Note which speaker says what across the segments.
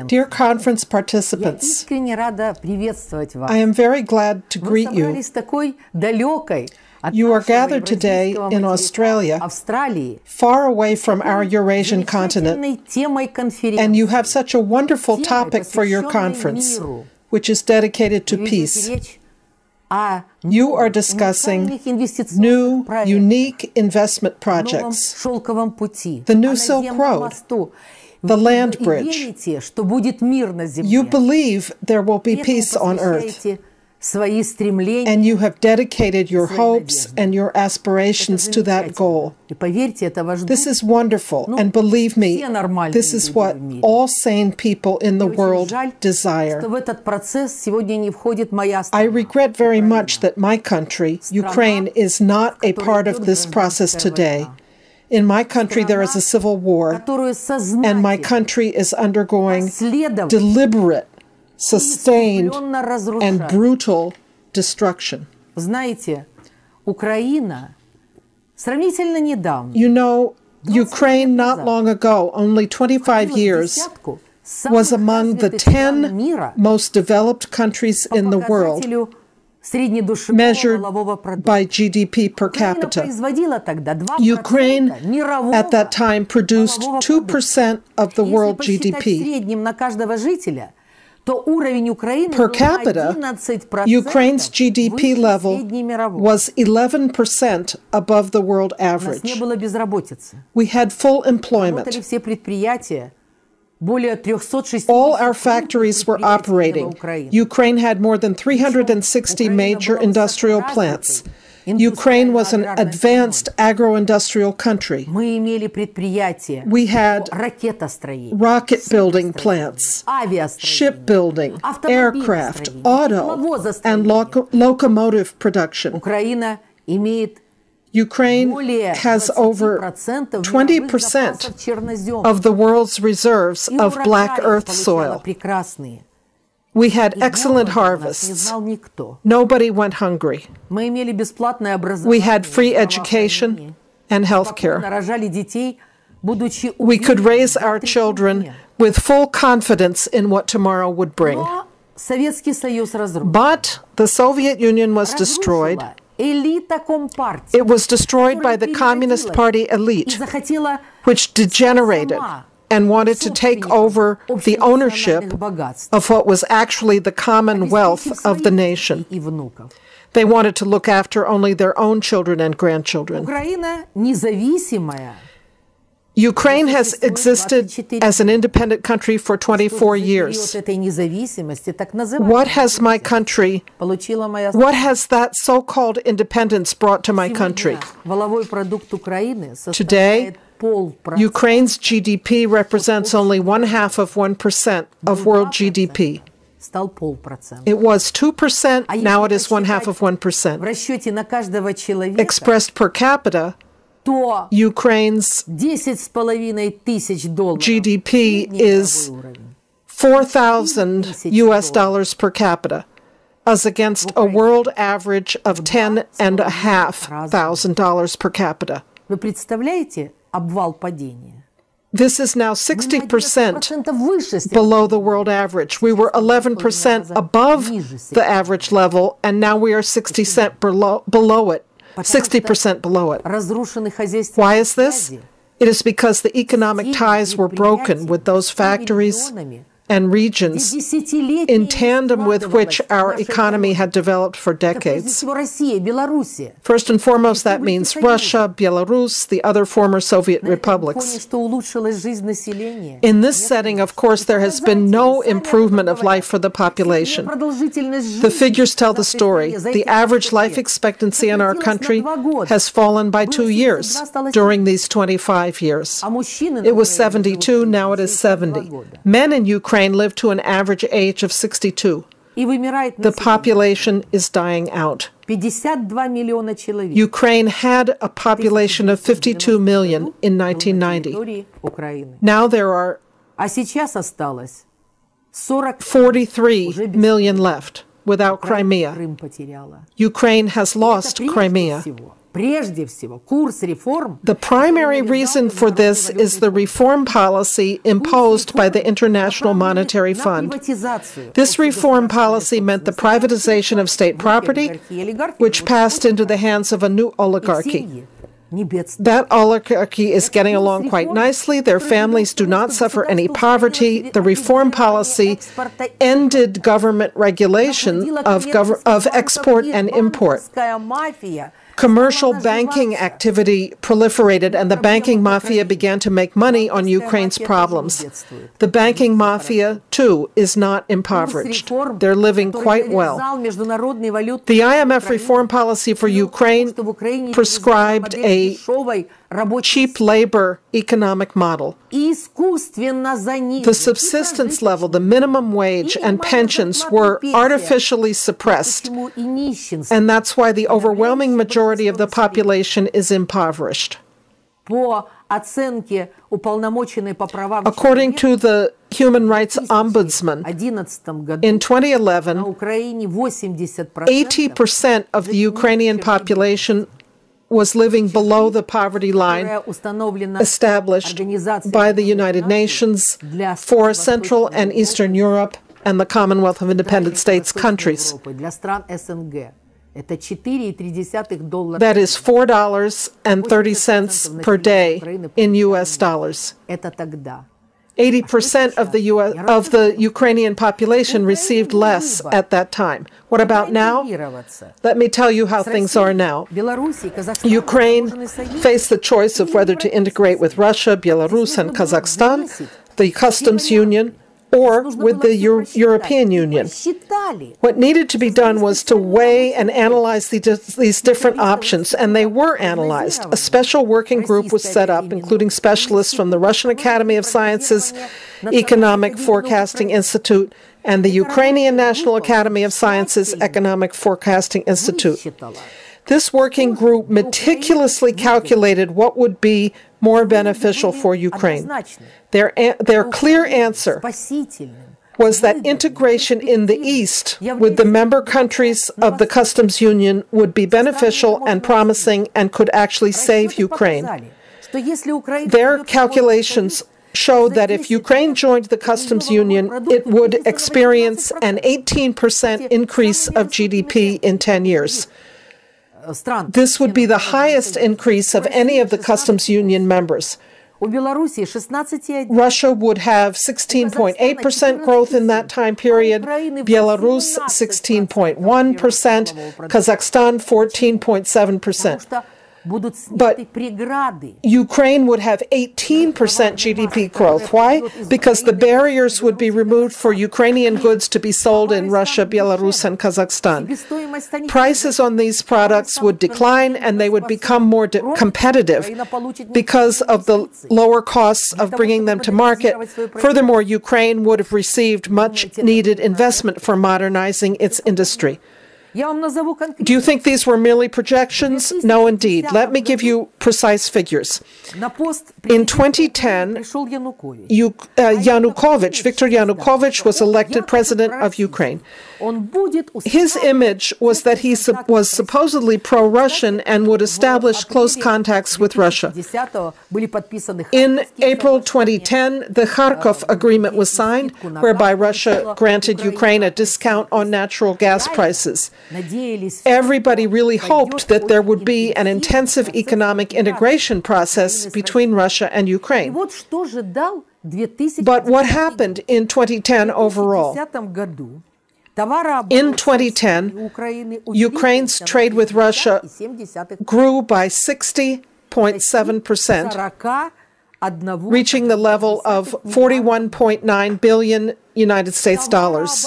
Speaker 1: Dear conference participants, I am very glad to greet you. You are gathered today in Australia, far away from our Eurasian continent, and you have such a wonderful topic for your conference, which is dedicated to peace. You are discussing new, unique investment projects, the new Silk Road, the land bridge. You believe there will be peace on earth, and you have dedicated your hopes and your aspirations to that goal. This is wonderful, and believe me, this is what all sane people in the world desire. I regret very much that my country, Ukraine, is not a part of this process today. In my country, there is a civil war, and my country is undergoing deliberate, sustained, and brutal destruction. You know, Ukraine not long ago, only 25 years, was among the 10 most developed countries in the world, measured by GDP per capita. Ukraine at that time produced 2% of the world GDP. Per capita, Ukraine's GDP level was 11% above the world average. We had full employment. All our factories were operating. Ukraine had more than 360 major industrial plants. Ukraine was an advanced agro-industrial country. We had rocket-building plants, shipbuilding, aircraft, auto, and locomotive production. Ukraine has over 20% of the world's reserves of black earth soil. We had excellent harvests. Nobody went hungry. We had free education and health care. We could raise our children with full confidence in what tomorrow would bring. But the Soviet Union was destroyed. It was destroyed by the Communist Party elite, which degenerated and wanted to take over the ownership of what was actually the common wealth of the nation. They wanted to look after only their own children and grandchildren. Ukraine has existed as an independent country for 24 years. What has my country, what has that so-called independence brought to my country? Today, Ukraine's GDP represents only 0.5% of world GDP. It was 2%, now it is 0.5%. Expressed per capita, Ukraine's GDP is $4,000 per capita, as against a world average of $10,500 per capita. This is now 60% below the world average. We were 11% above the average level, and now we are 60% below it. 60% below it. Why is this? It is because the economic ties were broken with those factories and regions in tandem with which our economy had developed for decades. First and foremost, that means Russia, Belarus, the other former Soviet republics. In this setting, of course, there has been no improvement of life for the population. The figures tell the story. The average life expectancy in our country has fallen by 2 years during these 25 years. It was 72, now it is 70. Men in Ukraine live to an average age of 62. The population is dying out. Ukraine had a population of 52 million in 1990. Now there are 43 million left without Crimea. Ukraine has lost Crimea. The primary reason for this is the reform policy imposed by the International Monetary Fund. This reform policy meant the privatization of state property, which passed into the hands of a new oligarchy. That oligarchy is getting along quite nicely. Their families do not suffer any poverty. The reform policy ended government regulation of export and import. Commercial banking activity proliferated, and the banking mafia began to make money on Ukraine's problems. The banking mafia, too, is not impoverished. They're living quite well. The IMF reform policy for Ukraine prescribed a cheap labor economic model. The subsistence level, the minimum wage, and pensions were artificially suppressed, and that's why the overwhelming majority of the population is impoverished. According to the Human Rights Ombudsman, in 2011, 80% of the Ukrainian population was living below the poverty line established by the United Nations for Central and Eastern Europe and the Commonwealth of Independent States countries. That is $4.30 per day in U.S. dollars. 80% of the Ukrainian population received less at that time. What about now? Let me tell you how things are now. Ukraine faced the choice of whether to integrate with Russia, Belarus, and Kazakhstan, the customs union, or with the European Union. What needed to be done was to weigh and analyze these different options, and they were analyzed. A special working group was set up, including specialists from the Russian Academy of Sciences, Economic Forecasting Institute, and the Ukrainian National Academy of Sciences Economic Forecasting Institute. This working group meticulously calculated what would be more beneficial for Ukraine. Their clear answer was that integration in the East with the member countries of the customs union would be beneficial and promising and could actually save Ukraine. Their calculations showed that if Ukraine joined the customs union, it would experience an 18% increase of GDP in 10 years. This would be the highest increase of any of the customs union members. Russia would have 16.8% growth in that time period, Belarus 16.1%, Kazakhstan 14.7%. But Ukraine would have 18% GDP growth. Why? Because the barriers would be removed for Ukrainian goods to be sold in Russia, Belarus, and Kazakhstan. Prices on these products would decline and they would become more competitive because of the lower costs of bringing them to market. Furthermore, Ukraine would have received much needed investment for modernizing its industry. Do you think these were merely projections? No, indeed. Let me give you precise figures. In 2010, Viktor Yanukovych was elected president of Ukraine. His image was that he was supposedly pro-Russian and would establish close contacts with Russia. In April 2010, the Kharkov Agreement was signed, whereby Russia granted Ukraine a discount on natural gas prices. Everybody really hoped that there would be an intensive economic integration process between Russia and Ukraine. But what happened in 2010 overall? In 2010, Ukraine's trade with Russia grew by 60.7%, reaching the level of 41.9 billion United States dollars.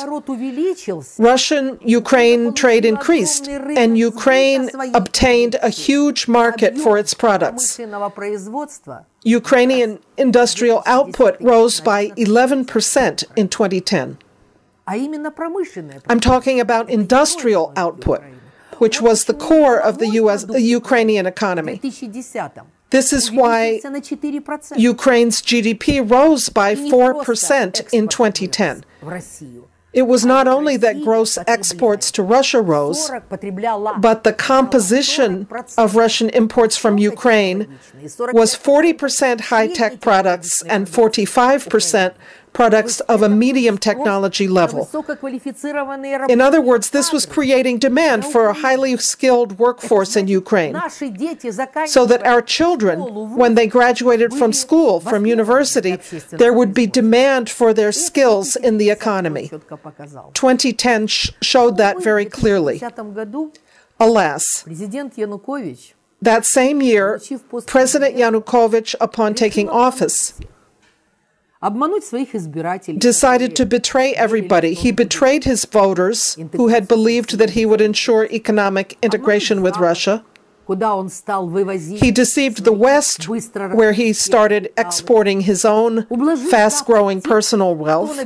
Speaker 1: Russian-Ukraine trade increased, and Ukraine obtained a huge market for its products. Ukrainian industrial output rose by 11% in 2010. I'm talking about industrial output, which was the core of the Ukrainian economy. This is why Ukraine's GDP rose by 4% in 2010. It was not only that gross exports to Russia rose, but the composition of Russian imports from Ukraine was 40% high-tech products and 45% products of a medium technology level. In other words, this was creating demand for a highly skilled workforce in Ukraine, so that our children, when they graduated from school, from university, there would be demand for their skills in the economy. 2010 showed that very clearly. Alas, that same year, President Yanukovych, upon taking office, decided to betray everybody. He betrayed his voters, who had believed that he would ensure economic integration with Russia. He deceived the West, where he started exporting his own fast-growing personal wealth.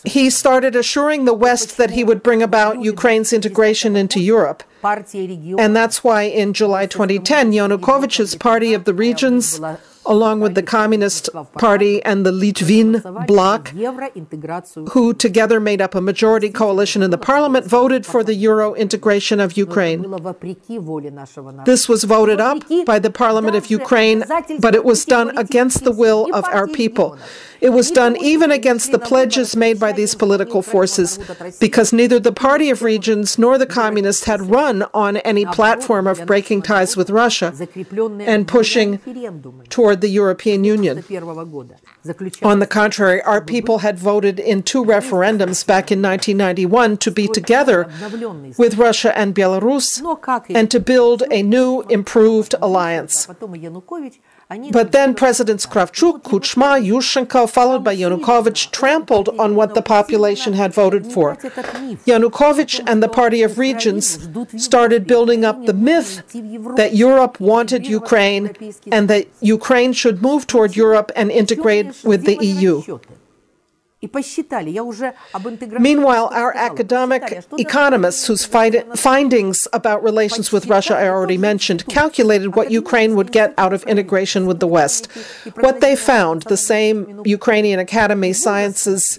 Speaker 1: He started assuring the West that he would bring about Ukraine's integration into Europe. And that's why in July 2010, Yanukovych's Party of the Regions, along with the Communist Party and the Litvin bloc, who together made up a majority coalition in the parliament, voted for the Euro integration of Ukraine. This was voted up by the parliament of Ukraine, but it was done against the will of our people. It was done even against the pledges made by these political forces, because neither the Party of Regions nor the Communists had run on any platform of breaking ties with Russia and pushing toward the European Union. On the contrary, our people had voted in 2 referendums back in 1991 to be together with Russia and Belarus and to build a new, improved alliance. But then Presidents Kravchuk, Kuchma, Yushchenko, followed by Yanukovych, trampled on what the population had voted for. Yanukovych and the Party of Regions started building up the myth that Europe wanted Ukraine and that Ukraine should move toward Europe and integrate with the EU. Meanwhile, our academic economists, whose findings about relations with Russia I already mentioned, calculated what Ukraine would get out of integration with the West. What they found, the same Ukrainian Academy Sciences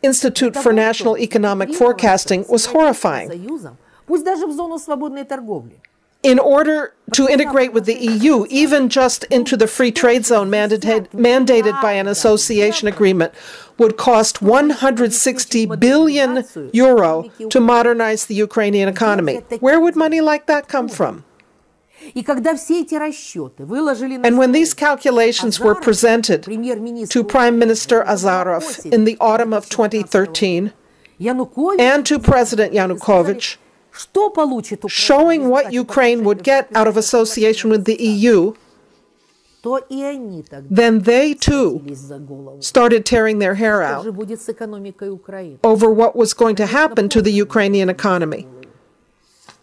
Speaker 1: Institute for National Economic Forecasting, was horrifying. In order to integrate with the EU, even just into the free trade zone mandated by an association agreement, would cost 160 billion euro to modernize the Ukrainian economy. Where would money like that come from? And when these calculations were presented to Prime Minister Azarov in the autumn of 2013 and to President Yanukovych, showing what Ukraine would get out of association with the EU, then they too started tearing their hair out over what was going to happen to the Ukrainian economy.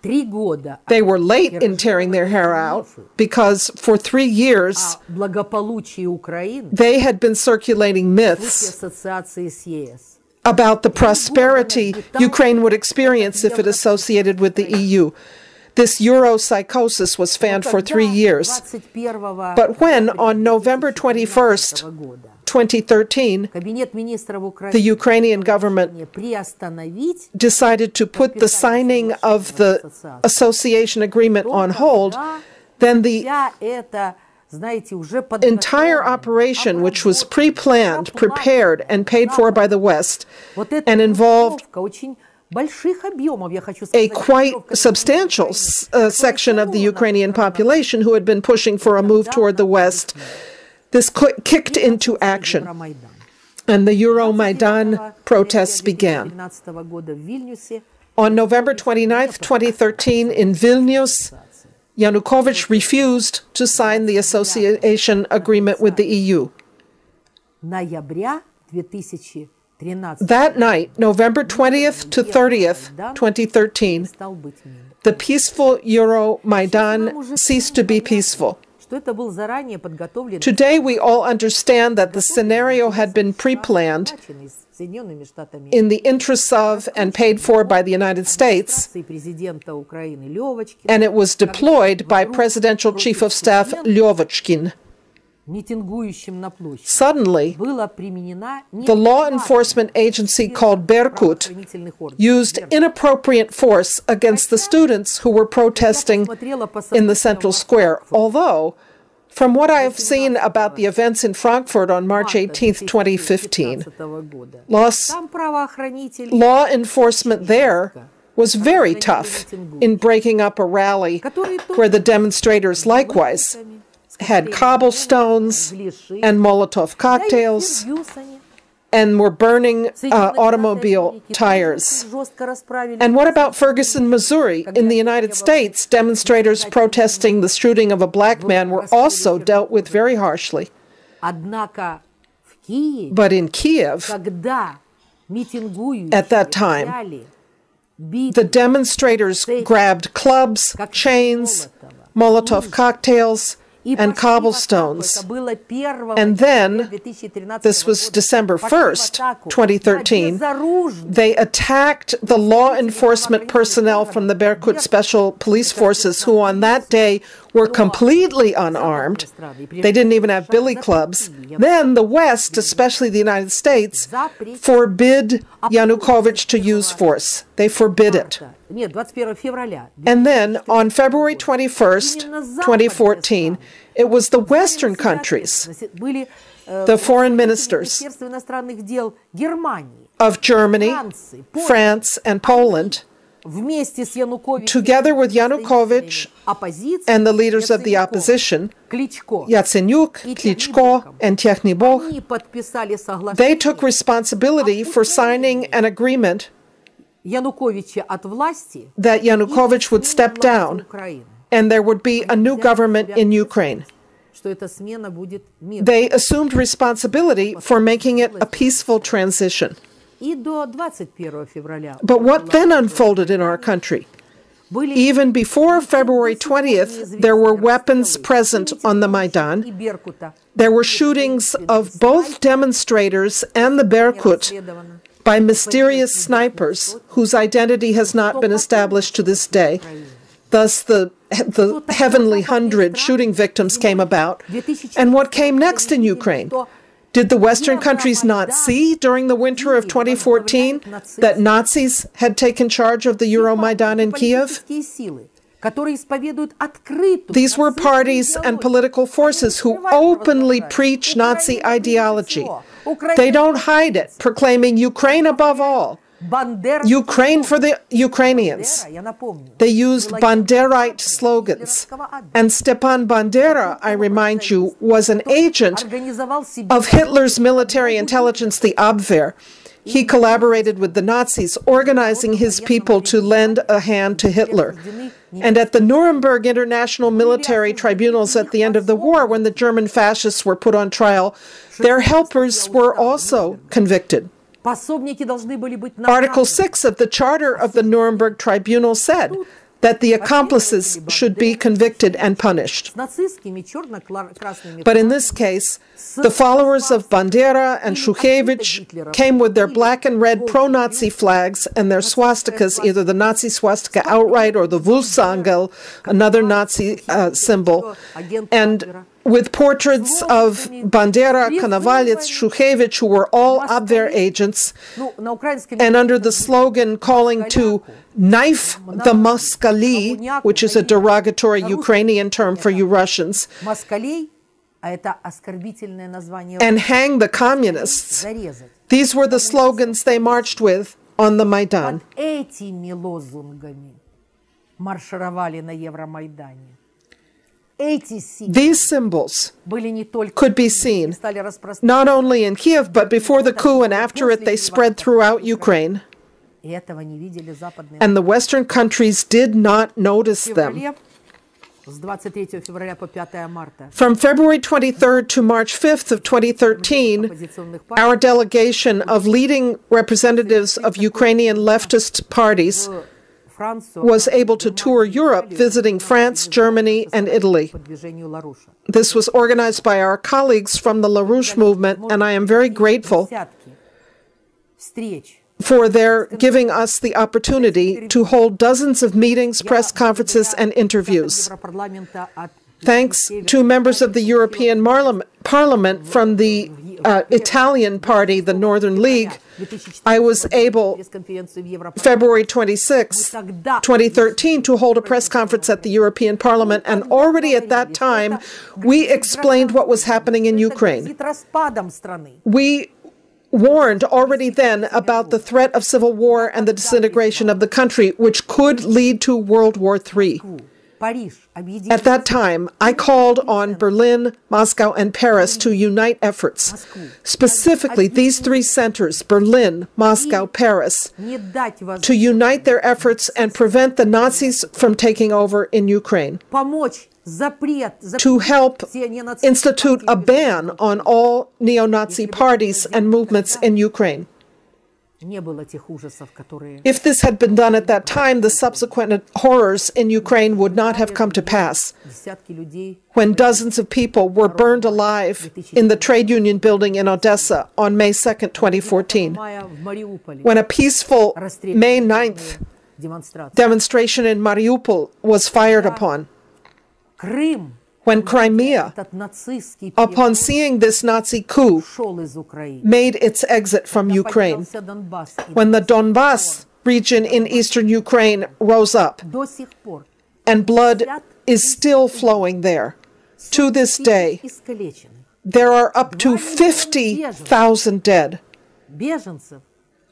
Speaker 1: They were late in tearing their hair out because for 3 years they had been circulating myths about the prosperity Ukraine would experience if it associated with the EU. This Euro-psychosis was fanned for 3 years. But when, on November 21st, 2013, the Ukrainian government decided to put the signing of the association agreement on hold, then the entire operation, which was pre-planned, prepared, and paid for by the West, and involved a quite substantial section of the Ukrainian population who had been pushing for a move toward the West, this kicked into action. And the Euromaidan protests began. On November 29, 2013, in Vilnius, Yanukovych refused to sign the association agreement with the EU. That night, November 20th to 30th, 2013, the peaceful Euromaidan ceased to be peaceful. Today, we all understand that the scenario had been pre-planned in the interests of and paid for by the United States, and it was deployed by Presidential Chief of Staff Lyovochkin. Suddenly, the law enforcement agency called Berkut used inappropriate force against the students who were protesting in the central square, although, from what I have seen about the events in Frankfurt on March 18, 2015, law enforcement there was very tough in breaking up a rally where the demonstrators likewise had cobblestones and Molotov cocktails and were burning automobile tires. And what about Ferguson, Missouri? In the United States, demonstrators protesting the shooting of a black man were also dealt with very harshly. But in Kiev, at that time, the demonstrators grabbed clubs, chains, Molotov cocktails, and cobblestones. And then, this was December 1st, 2013, they attacked the law enforcement personnel from the Berkut Special Police Forces, who on that day were completely unarmed. They didn't even have billy clubs. Then the West, especially the United States, forbid Yanukovych to use force. They forbid it. And then, on February 21st, 2014, it was the Western countries, the foreign ministers of Germany, France, and Poland, together with Yanukovych and the leaders of the opposition, Yatsenyuk, Klitschko, and Technibok, they took responsibility for signing an agreement that Yanukovych would step down and there would be a new government in Ukraine. They assumed responsibility for making it a peaceful transition. But what then unfolded in our country? Even before February 20th, there were weapons present on the Maidan. There were shootings of both demonstrators and the Berkut by mysterious snipers whose identity has not been established to this day. Thus, the heavenly 100 shooting victims came about. And what came next in Ukraine? Did the Western countries not see during the winter of 2014 that Nazis had taken charge of the Euromaidan in Kiev? These were parties and political forces who openly preach Nazi ideology. They don't hide it, proclaiming Ukraine above all, Ukraine for the Ukrainians. They used Banderite slogans. And Stepan Bandera, I remind you, was an agent of Hitler's military intelligence, the Abwehr. He collaborated with the Nazis, organizing his people to lend a hand to Hitler. And at the Nuremberg International Military Tribunals at the end of the war, when the German fascists were put on trial, their helpers were also convicted. Article 6 of the Charter of the Nuremberg Tribunal said that the accomplices should be convicted and punished. But in this case, the followers of Bandera and Shukhevich came with their black and red pro-Nazi flags and their swastikas, either the Nazi swastika outright or the Vulsangel, another Nazi symbol, and with portraits of Bandera, Konovalets, Shukhevich, who were all Abwehr agents, and under the slogan calling to knife the Moskali, which is a derogatory Ukrainian term for you Russians, and hang the communists. These were the slogans they marched with on the Maidan. These symbols could be seen not only in Kiev, but before the coup and after it, they spread throughout Ukraine. And the Western countries did not notice them. From February 23rd to March 5th of 2013, our delegation of leading representatives of Ukrainian leftist parties was able to tour Europe, visiting France, Germany, and Italy. This was organized by our colleagues from the LaRouche movement, and I am very grateful for their giving us the opportunity to hold dozens of meetings, press conferences, and interviews. Thanks to members of the European Parliament from the Italian party, the Northern League, I was able, February 26, 2013, to hold a press conference at the European Parliament, and already at that time, we explained what was happening in Ukraine. We warned already then about the threat of civil war and the disintegration of the country, which could lead to World War III. At that time, I called on Berlin, Moscow, and Paris to unite efforts. Specifically, these three centers, Berlin, Moscow, Paris, to unite their efforts and prevent the Nazis from taking over in Ukraine. To help institute a ban on all neo-Nazi parties and movements in Ukraine. If this had been done at that time, the subsequent horrors in Ukraine would not have come to pass. When dozens of people were burned alive in the trade union building in Odessa on May 2nd, 2014. When a peaceful May 9th demonstration in Mariupol was fired upon. When Crimea, upon seeing this Nazi coup, made its exit from Ukraine. When the Donbass region in eastern Ukraine rose up, and blood is still flowing there. To this day, there are up to 50,000 dead,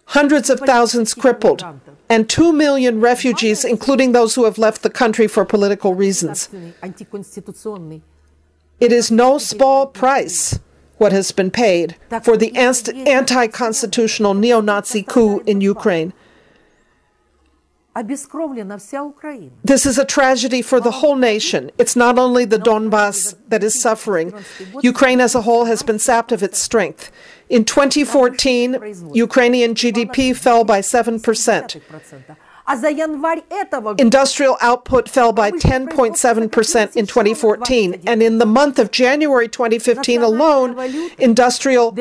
Speaker 1: hundreds of thousands crippled, and 2 million refugees, including those who have left the country for political reasons. It is no small price what has been paid for the anti-constitutional neo-Nazi coup in Ukraine. This is a tragedy for the whole nation. It's not only the Donbass that is suffering. Ukraine as a whole has been sapped of its strength. In 2014, Ukrainian GDP fell by 7%. Industrial output fell by 10.7% in 2014, and in the month of January 2015 alone, industrial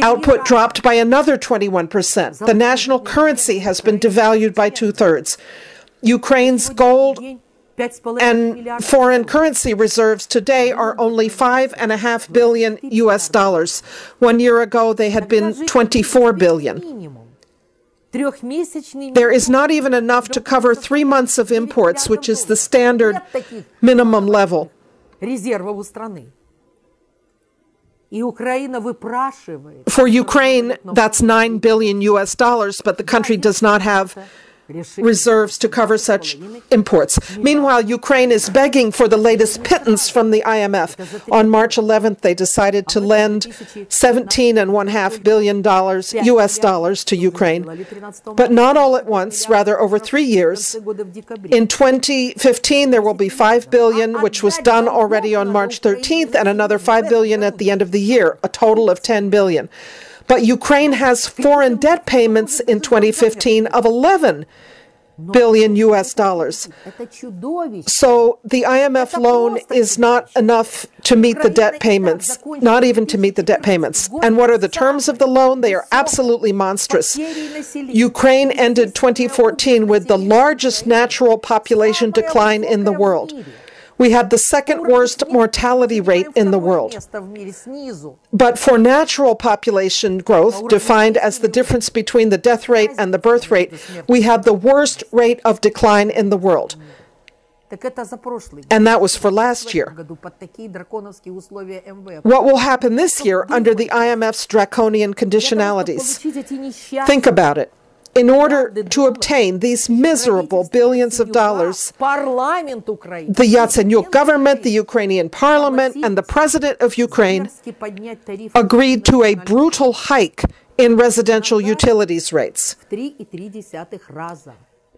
Speaker 1: output dropped by another 21%. The national currency has been devalued by 2/3. Ukraine's gold and foreign currency reserves today are only $5.5 billion US. 1 year ago, they had been 24 billion. There is not even enough to cover 3 months of imports, which is the standard minimum level. For Ukraine, that's $9 billion US, but the country does not have reserves to cover such imports. Meanwhile, Ukraine is begging for the latest pittance from the IMF. On March 11th, they decided to lend $17.5 billion US to Ukraine, but not all at once, rather over 3 years. In 2015, there will be $5 billion, which was done already on March 13th, and another $5 billion at the end of the year, a total of $10 billion. But Ukraine has foreign debt payments in 2015 of $11 billion US. So the IMF loan is not enough to meet the debt payments, not even to meet the debt payments. And what are the terms of the loan? They are absolutely monstrous. Ukraine ended 2014 with the largest natural population decline in the world. We had the second worst mortality rate in the world. But for natural population growth, defined as the difference between the death rate and the birth rate, we had the worst rate of decline in the world. And that was for last year. What will happen this year under the IMF's draconian conditionalities? Think about it. In order to obtain these miserable billions of dollars, the Yatsenyuk government, the Ukrainian parliament, and the president of Ukraine agreed to a brutal hike in residential utilities rates.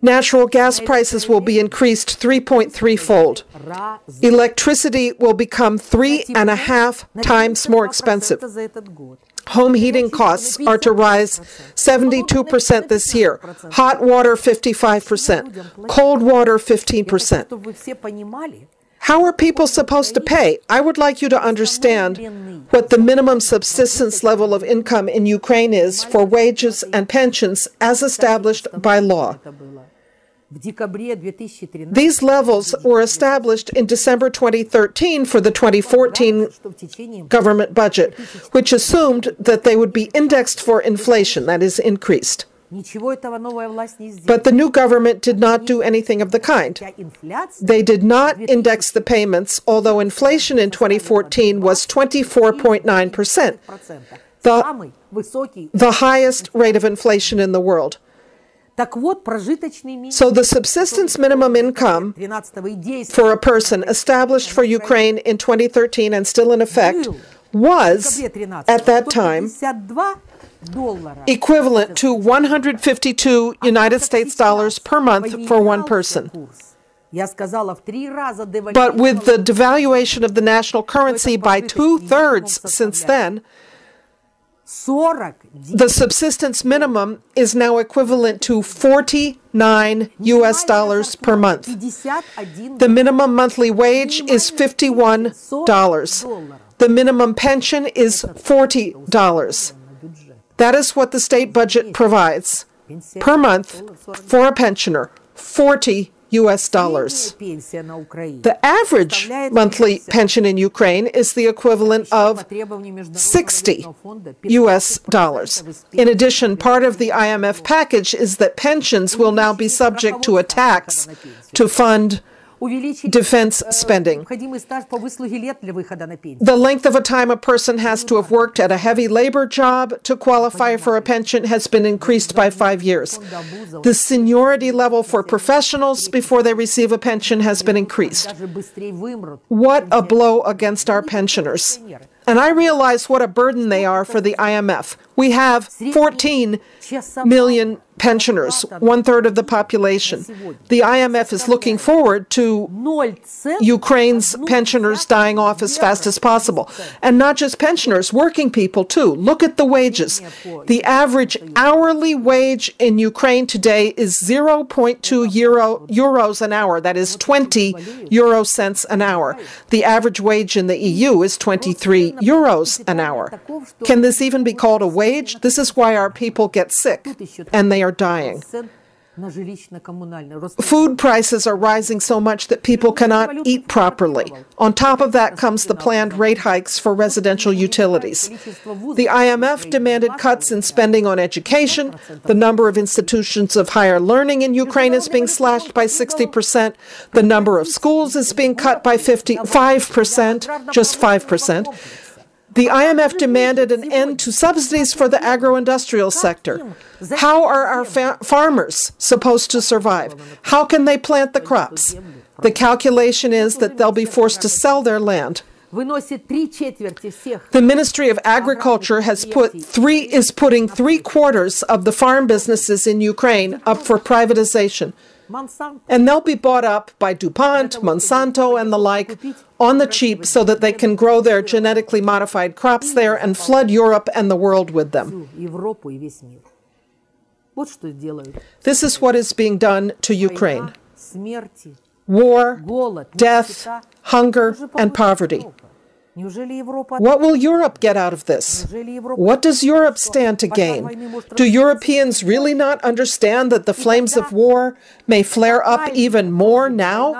Speaker 1: Natural gas prices will be increased 3.3-fold. Electricity will become 3.5 times more expensive. Home heating costs are to rise 72% this year. Hot water, 55%. Cold water, 15%. How are people supposed to pay? I would like you to understand what the minimum subsistence level of income in Ukraine is for wages and pensions as established by law. These levels were established in December 2013 for the 2014 government budget, which assumed that they would be indexed for inflation, that is, increased. But the new government did not do anything of the kind. They did not index the payments, although inflation in 2014 was 24.9%, the highest rate of inflation in the world. So the subsistence minimum income for a person established for Ukraine in 2013 and still in effect was, at that time, equivalent to 152 United States dollars per month for one person. But with the devaluation of the national currency by 2/3 since then, the subsistence minimum is now equivalent to 49 US dollars per month. The minimum monthly wage is $51. The minimum pension is $40. That is what the state budget provides per month for a pensioner, 40 US dollars. The average monthly pension in Ukraine is the equivalent of 60 US dollars. In addition, part of the IMF package is that pensions will now be subject to a tax to fund defense spending. The length of a time a person has to have worked at a heavy labor job to qualify for a pension has been increased by 5 years. The seniority level for professionals before they receive a pension has been increased. What a blow against our pensioners. And I realize what a burden they are for the IMF. We have 14 million pensioners, 1/3 of the population. The IMF is looking forward to Ukraine's pensioners dying off as fast as possible. And not just pensioners, working people too. Look at the wages. The average hourly wage in Ukraine today is 0.2 euros an hour. That is 20 euro cents an hour. The average wage in the EU is 23 euros an hour. Can this even be called a wage? This is why our people get sick, and they are dying. Food prices are rising so much that people cannot eat properly. On top of that comes the planned rate hikes for residential utilities. The IMF demanded cuts in spending on education. The number of institutions of higher learning in Ukraine is being slashed by 60%. The number of schools is being cut by 55%, just 5%. The IMF demanded an end to subsidies for the agro-industrial sector. How are our farmers supposed to survive? How can they plant the crops? The calculation is that they'll be forced to sell their land. The Ministry of Agriculture is putting 3/4 of the farm businesses in Ukraine up for privatization. And they'll be bought up by DuPont, Monsanto, and the like on the cheap so that they can grow their genetically modified crops there and flood Europe and the world with them. This is what is being done to Ukraine. War, death, hunger, and poverty. What will Europe get out of this? What does Europe stand to gain? Do Europeans really not understand that the flames of war may flare up even more now?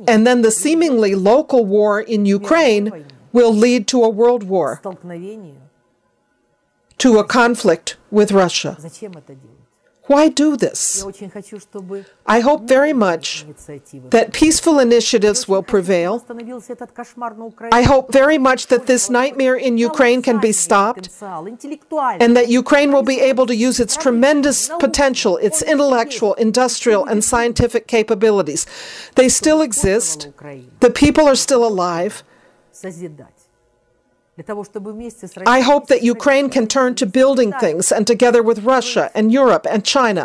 Speaker 1: And then the seemingly local war in Ukraine will lead to a world war, to a conflict with Russia. Why do this? I hope very much that peaceful initiatives will prevail. I hope very much that this nightmare in Ukraine can be stopped and that Ukraine will be able to use its tremendous potential, its intellectual, industrial, and scientific capabilities. They still exist. The people are still alive. I hope that Ukraine can turn to building things, and together with Russia and Europe and China,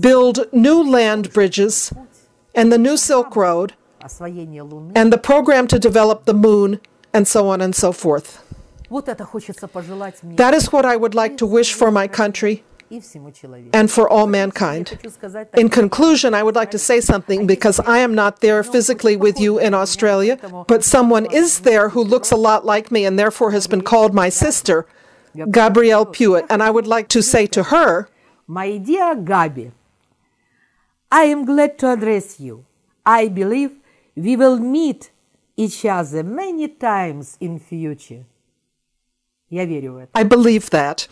Speaker 1: build new land bridges and the new Silk Road and the program to develop the moon, and so on and so forth. That is what I would like to wish for my country and for all mankind. In conclusion, I would like to say something, because I am not there physically with you in Australia, but someone is there who looks a lot like me and therefore has been called my sister, Gabrielle Pewitt, and I would like to say to her,
Speaker 2: My dear Gabi, I am glad to address you. I believe we will meet each other many times in future. Я верю в это.
Speaker 1: I believe that.